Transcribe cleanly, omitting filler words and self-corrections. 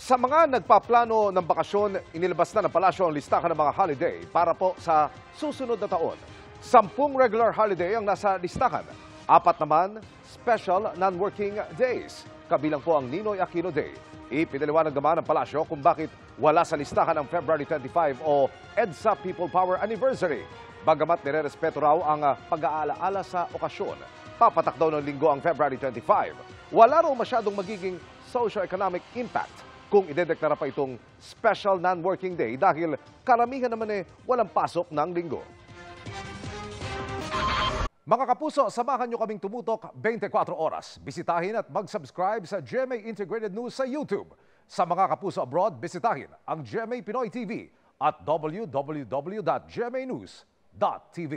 Sa mga nagpaplano ng bakasyon, inilabas na ng palasyo ang listahan ng mga holiday para po sa susunod na taon. 10 regular holiday ang nasa listahan. 4 naman, special non-working days. Kabilang po ang Ninoy Aquino Day. Ipinaliwanag naman ng palasyo kung bakit wala sa listahan ang February 25 o EDSA People Power Anniversary. Bagamat nire-respeto raw ang pag-aalaala sa okasyon. Papatak daw ng linggo ang February 25. Wala raw masyadong magiging socio-economic impact kung idedeklara pa itong special non-working day dahil karamihan naman walang pasok ng linggo. Mga kapuso, samahan nyo kaming tumutok 24 oras. Bisitahin at mag-subscribe sa GMA Integrated News sa YouTube. Sa mga kapuso abroad, bisitahin ang GMA Pinoy TV at www.gmanews.tv.